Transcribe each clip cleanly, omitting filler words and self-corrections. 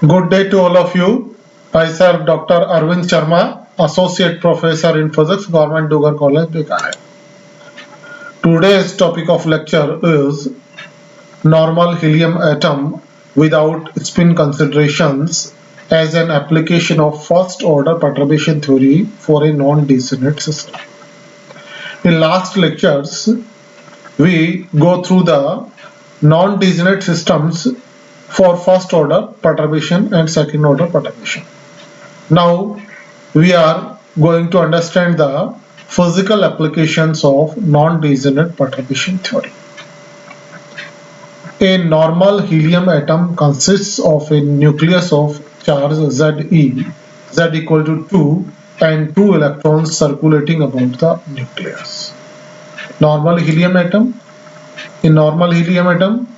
Good day to all of you. I Sir Dr. Arvind Sharma, Associate Professor in Physics, Government Dugar College, Bikaner. Today's topic of lecture is normal helium atom without spin considerations as an application of first order perturbation theory for a non-degenerate system. In last lectures, we go through the non-degenerate systems for first order perturbation and second order perturbation. Now we are going to understand the physical applications of non-degenerate perturbation theory. A normal helium atom consists of a nucleus of charge Ze, Z equal to 2, and 2 electrons circulating about the nucleus. Normal helium atom. In normal helium atom,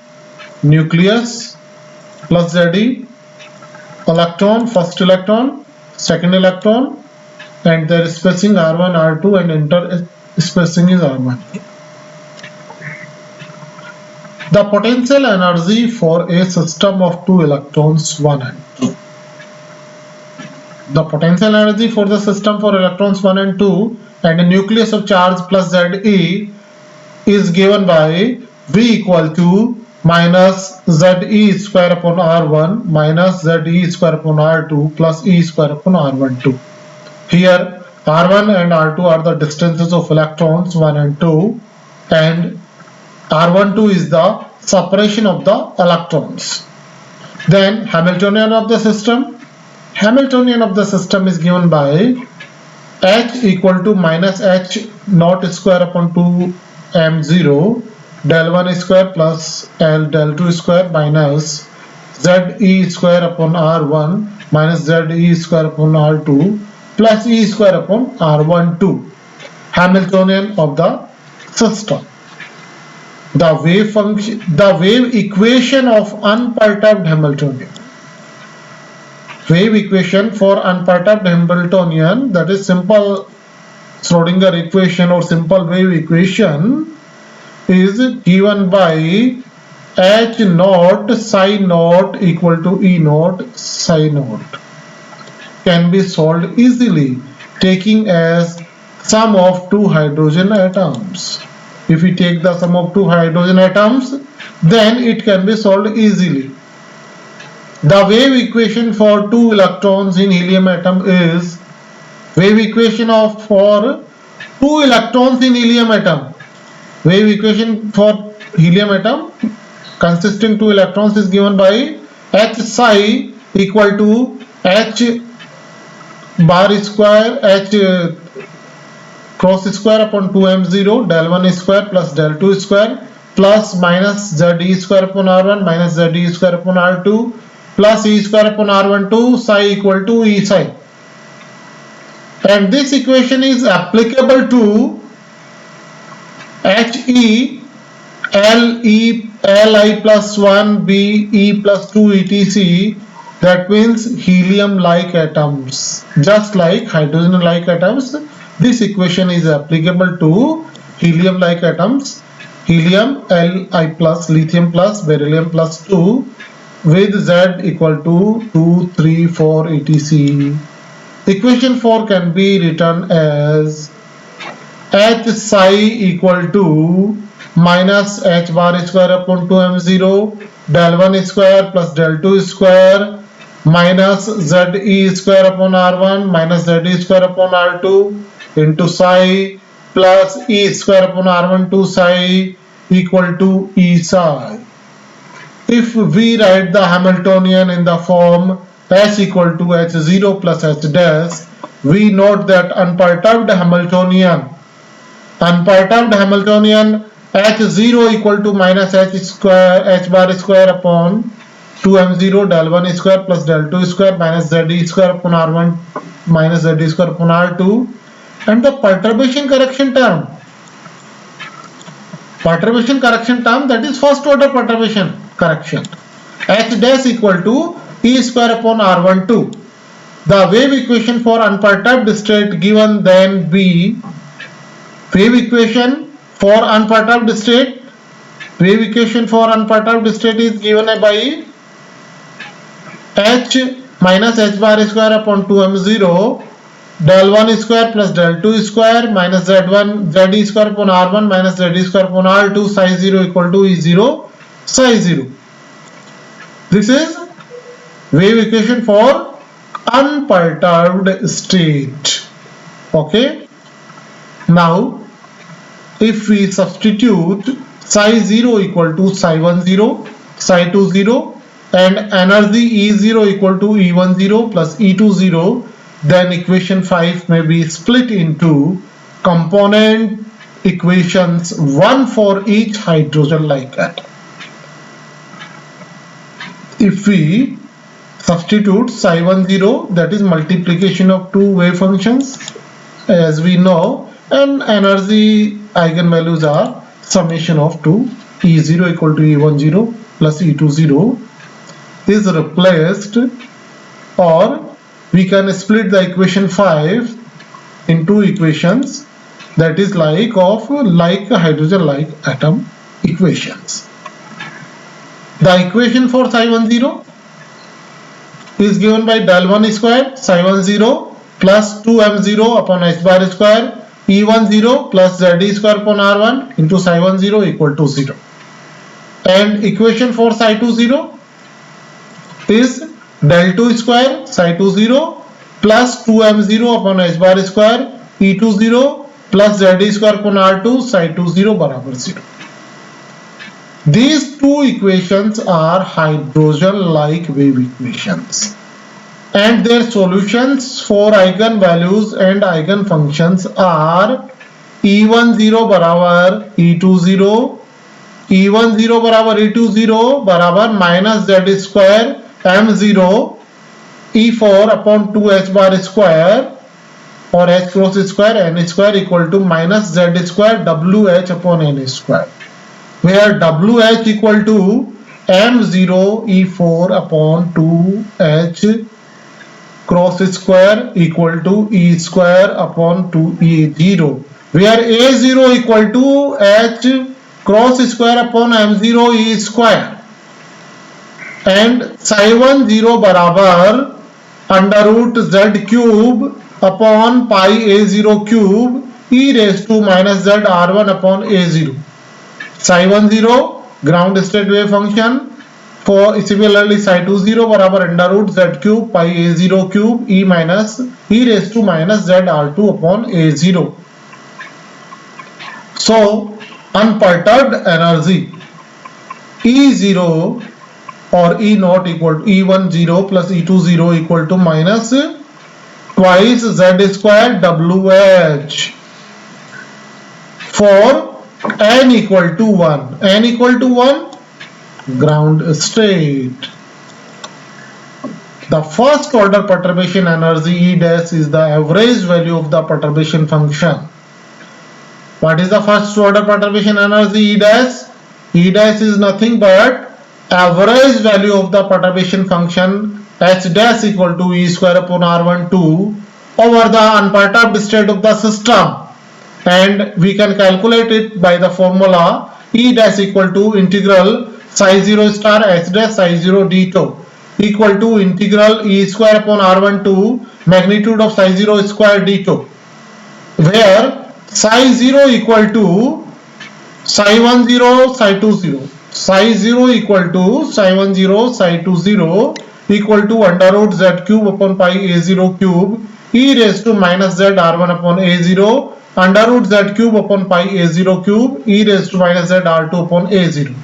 nucleus plus Ze, electron, first electron, second electron, and their spacing R1, R2, and interspacing is R1. The potential energy for a system of 2 electrons 1 and 2. The potential energy for the system for electrons 1 and 2 and a nucleus of charge plus Ze is given by V equal to minus Ze square upon R1 minus Ze square upon R2 plus E square upon R12. Here R1 and R2 are the distances of electrons 1 and 2, and R12 is the separation of the electrons. Then Hamiltonian of the system. Hamiltonian of the system is given by H equal to minus H naught square upon 2 M0 del 1 square plus L del 2 square minus Ze square upon R1 minus Ze square upon R2 plus E square upon R12. Hamiltonian of the system. The wave equation of unperturbed Hamiltonian. Wave equation for unperturbed Hamiltonian, that is simple Schrodinger equation or simple wave equation, is given by H naught psi naught equal to E naught psi naught. Can be solved easily taking as sum of two hydrogen atoms. If we take the sum of two hydrogen atoms, then it can be solved easily. The wave equation for two electrons in helium atom is wave equation for two electrons in helium atom. Wave equation for helium atom consisting two electrons is given by H psi equal to H bar square H cross square upon 2m0 del 1 square plus del 2 square plus minus Ze square upon R1 minus Ze square upon R2 plus E square upon R12 psi equal to E psi. And this equation is applicable to He, Li plus 1, B, E plus 2, etc. That means helium-like atoms. Just like hydrogen-like atoms, this equation is applicable to helium-like atoms. Helium, Li plus, lithium plus, beryllium plus 2 with Z equal to 2, 3, 4, etc. Equation 4 can be written as H psi equal to minus H bar square upon 2m0 del 1 square plus del 2 square minus Ze square upon R1 minus Ze square upon R2 into psi plus E square upon R12 psi equal to E psi. If we write the Hamiltonian in the form S equal to H0 plus H dash, we note that unperturbed Hamiltonian H0 equal to minus H square H bar square upon 2m0 del 1 square plus del 2 square minus Ze square upon R1 minus Ze square upon R2, and the perturbation correction term that is first order perturbation correction, H dash equal to E square upon R12. The wave equation for unperturbed state given then be wave equation for unperturbed state is given by h minus h bar square upon 2m0 del 1 square plus del 2 square minus z1 z square upon r1 minus z square upon r2 psi 0 equal to e0 psi 0. This is wave equation for unperturbed state. Okay. Now if we substitute psi 0 equal to psi 1 0, psi 2 0 and energy E0 equal to E1 0 plus E2 0, then equation 5 may be split into component equations, one for each hydrogen like atom. If we substitute psi 1 0, that is multiplication of two wave functions as we know, and energy eigenvalues are summation of two, E0 equal to E1 0 plus E2 0 is replaced, or we can split the equation 5 into equations that is like hydrogen like atom equations. The equation for psi 1 0 is given by del 1 square psi 1 0 plus 2m0 upon h bar square E1 0 plus z square upon r1 into psi 1 0 equal to 0. And equation for psi 2 0 is del 2 square psi 2 0 plus 2m0 upon h bar square E2 0 plus z square upon r2 psi 2 0 बराबर 0. These two equations are hydrogen-like wave equations, and their solutions for eigenvalues and eigenfunctions are E1 0 बराबर E2 0, E1 0 बराबर E2 0 बराबर minus z square m0 E4 upon 2h bar square or h cross square n square equal to minus z square wh upon n square, where wh equal to m0 E4 upon 2h cross square equal to e square upon 2e0, where a0 equal to h cross square upon m0 e square, and psi 1 0 बराबर under root z cube upon pi a0 cube e raised to minus z r1 upon a0. psi 1 0 ground state wave function, for similarly psi 2 0 बराबर under root z cube pi a0 cube e raised to minus z r2 upon a0. So unperturbed energy E0 or E naught equal to E1 0 plus E2 0 equal to minus twice z square wh for n equal to 1. N equal to 1 ground state. The first order perturbation energy E dash is the average value of the perturbation function. What is the first order perturbation energy E dash? E dash is nothing but average value of the perturbation function h dash equal to e square upon r12 over the unperturbed state of the system, and we can calculate it by the formula E dash equal to integral psi 0 star h dash psi 0 d tau equal to integral e square upon r12 magnitude of psi 0 square d tau, where psi 0 equal to psi 1 0 psi 2 0, psi 0 equal to psi 1 0 psi 2 0 equal to under root z cube upon pi a0 cube e raised to minus z r1 upon a0 under root z cube upon pi a0 cube e raised to minus z r2 upon a0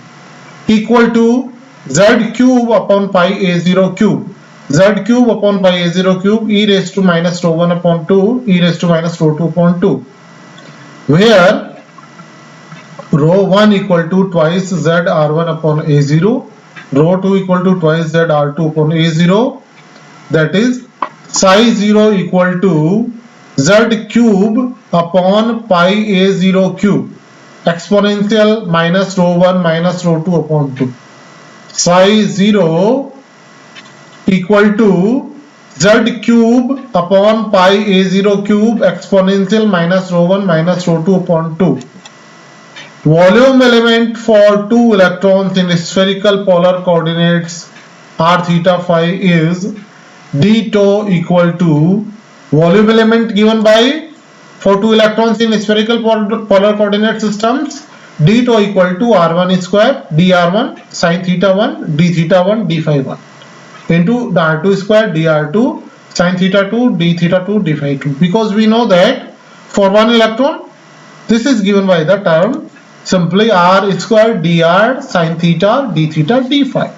equal to z cube upon pi a0 cube, z cube upon pi a0 cube e raised to minus rho 1 upon 2 e raised to minus rho 2 upon 2, where rho 1 equal to twice z r1 upon a0, rho 2 equal to twice z r2 upon a0, that is psi 0 equal to z cube upon pi a0 cube exponential minus rho 1 minus rho 2 upon 2. Psi 0 equal to z cube upon pi a0 cube exponential minus rho 1 minus rho 2 upon 2. Volume element for two electrons in spherical polar coordinates r theta phi is d tau equal to volume element given by for 2 electrons in spherical polar coordinate systems, d tau equal to r1 square dr1 sin theta 1 d theta 1 d phi 1 into the r2 square dr2 sin theta 2 d theta 2 d phi 2, because we know that for one electron this is given by the term simply r square dr sin theta d theta d phi.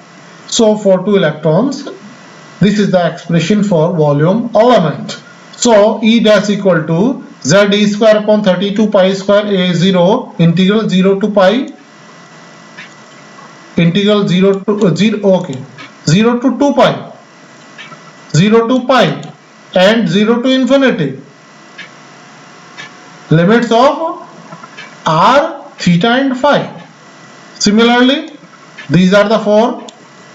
So for 2 electrons this is the expression for volume element. So E dash equal to z e square upon 32 pi square a0 integral 0 to pi integral 0 to 0 to 2 pi 0 to pi and 0 to infinity, limits of r theta and phi. Similarly these are the four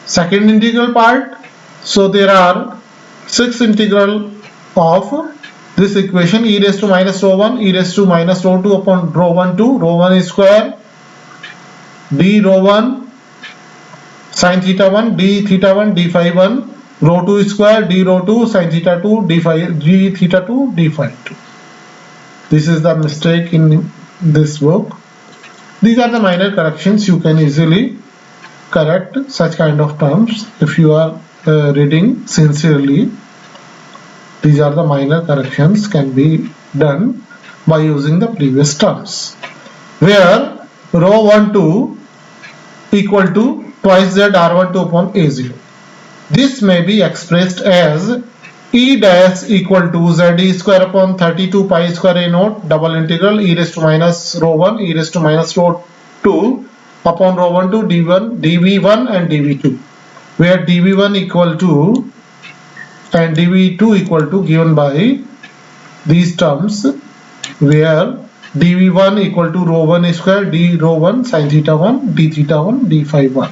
second integral part. So there are 6 integral of this equation, e raised to minus rho 1 e raised to minus rho 2 upon rho 1 2 rho 1 square d rho 1 sin theta 1 d theta 1 d phi 1 rho 2 square d rho 2 sin theta 2 d theta 2 d phi 2. This is the mistake in this book. These are the minor corrections. You can easily correct such kind of terms if you are reading sincerely. These are the minor corrections can be done by using the previous terms, where rho 1 2 equal to twice z r12 upon a0. This may be expressed as e dash equal to z e square upon 32 pi square a naught double integral e raised to minus rho 1 e raised to minus rho 2 upon rho 1 2 d1 dv1 and dv2, where dv1 equal to and dv2 equal to given by these terms, where dv1 equal to rho 1 square d rho 1 sin theta 1 d theta 1 d phi 1.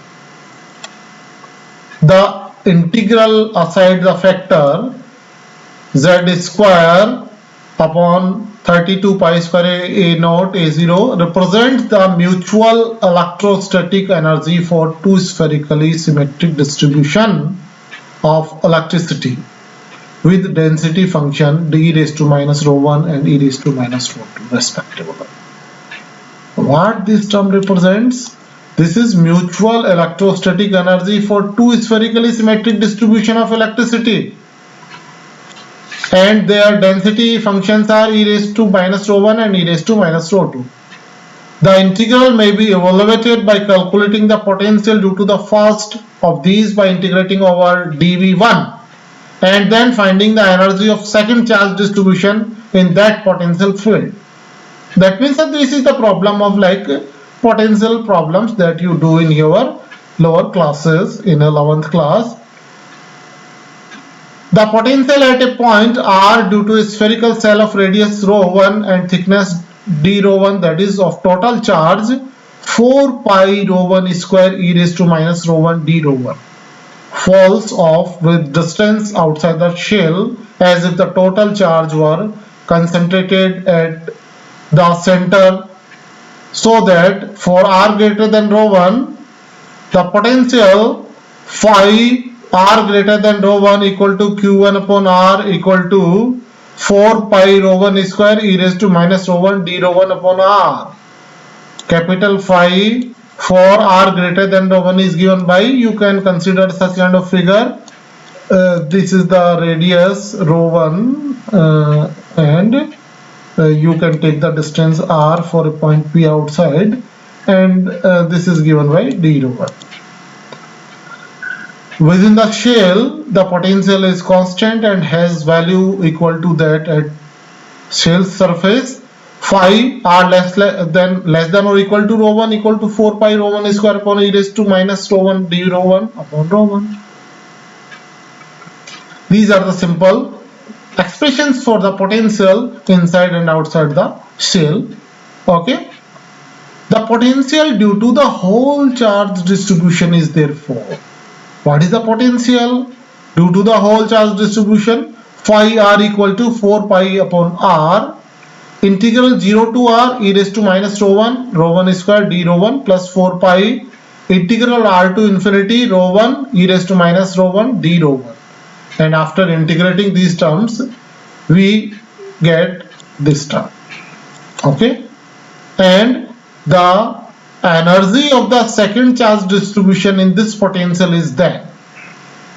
The integral aside the factor z square upon 32 pi square a naught a0 represents the mutual electrostatic energy for two spherically symmetric distribution of electricity with density function d raised to minus rho 1 and e raised to minus rho 2 respectively. What this term represents? This is mutual electrostatic energy for two spherically symmetric distribution of electricity, and their density functions are e raised to minus rho 1 and e raised to minus rho 2. The integral may be evaluated by calculating the potential due to the first of these by integrating over dv1 and then finding the energy of second charge distribution in that potential field. That means that this is the problem of like potential problems that you do in your lower classes in 11th class. The potential at a point r due to a spherical cell of radius rho 1 and thickness d rho 1, that is of total charge 4 pi rho 1 square e raised to minus rho 1 d rho 1, falls off with distance outside the shell as if the total charge were concentrated at the center, so that for r greater than rho 1 the potential phi r greater than rho 1 equal to q1 upon r equal to 4 pi rho 1 square e raised to minus rho 1 d rho 1 upon r. Capital phi for r greater than rho 1 is given by, you can consider such kind of figure. This is the radius rho 1 and you can take the distance r for a point P outside, and this is given by d rho 1. Within the shell the potential is constant and has value equal to that at shell surface. Phi r less than or equal to rho 1 equal to 4 pi rho 1 square upon e raised to minus rho 1 d rho 1 upon rho 1. These are the simple expressions for the potential inside and outside the shell. Okay, the potential due to the whole charge distribution is therefore, what is the potential due to the whole charge distribution? Phi r equal to 4 pi upon r integral 0 to r e raised to minus rho 1 square d rho 1 plus 4 pi integral r to infinity rho 1 e raised to minus rho 1 d rho 1, and after integrating these terms we get this term. Okay, and the energy of the second charge distribution in this potential is that.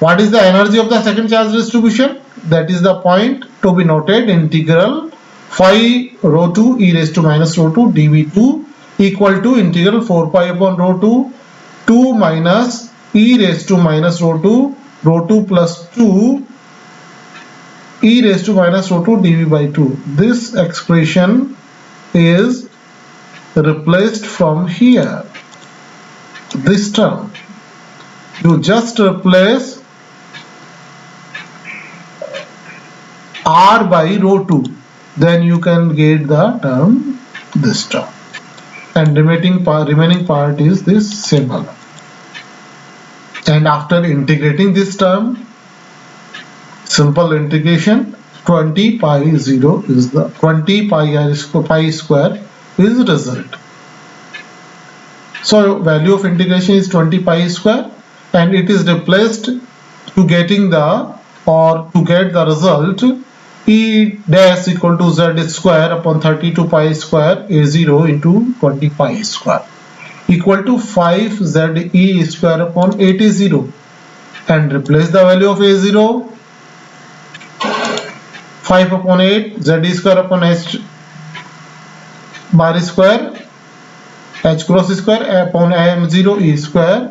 What is the energy of the second charge distribution? That is the point to be noted. Integral phi rho 2 e raised to minus rho 2 dv2 equal to integral 4 pi upon rho 2 2 minus e raised to minus rho 2 plus 2 e raised to minus rho 2 dv by 2. This expression is replaced from here. This term, you just replace r by rho 2, then you can get the term, this term, and remaining part is this symbol. And after integrating this term, simple integration, 20 pi 0 is the 20 pi r square pi square is result. So value of integration is 20 pi square, and it is replaced to getting the, or to get the result, e dash equal to z square upon 32 pi square a0 into 20 pi square equal to 5 ze square upon 80, and replace the value of a0, 5 upon 8 z square upon h bar square h cross square upon m0 e square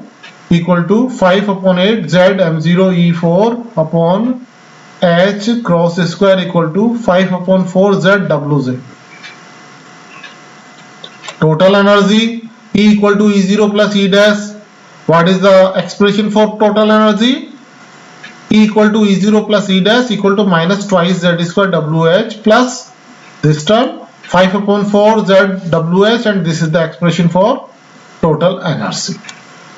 equal to 5 upon 8 z m0 e4 upon h cross square equal to 5 upon 4 z wz. Total energy E equal to E0 plus E dash. What is the expression for total energy? E equal to E0 plus E dash equal to minus twice Z square WH plus this term 5 upon 4 Z WH, and this is the expression for total energy.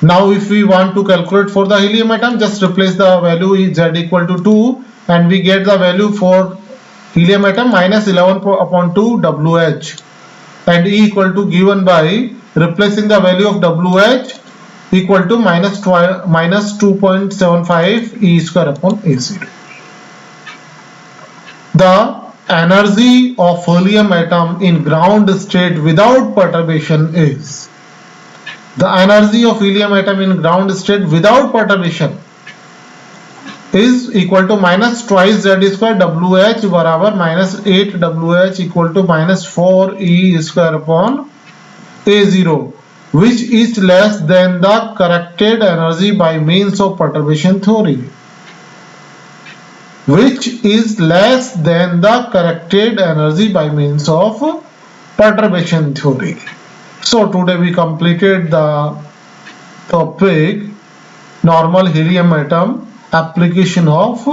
Now if we want to calculate for the helium atom, just replace the value Z equal to 2 and we get the value for helium atom minus 11 upon 2 WH, and E equal to given by replacing the value of WH equal to minus 2.75 E square upon A0. The energy of helium atom in ground state without perturbation is, the energy of helium atom in ground state without perturbation is equal to minus twice Z square WH barabar minus 8 WH equal to minus 4 E square upon A0, which is less than the corrected energy by means of perturbation theory. Which is less than the corrected energy by means of perturbation theory. So today we completed the topic normal helium atom, application of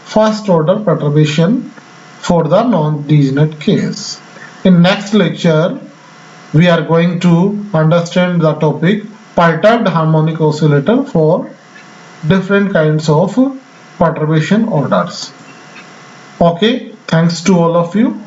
first order perturbation for the non-degenerate case. In next lecture we are going to understand the topic perturbed harmonic oscillator for different kinds of perturbation orders. Okay, thanks to all of you.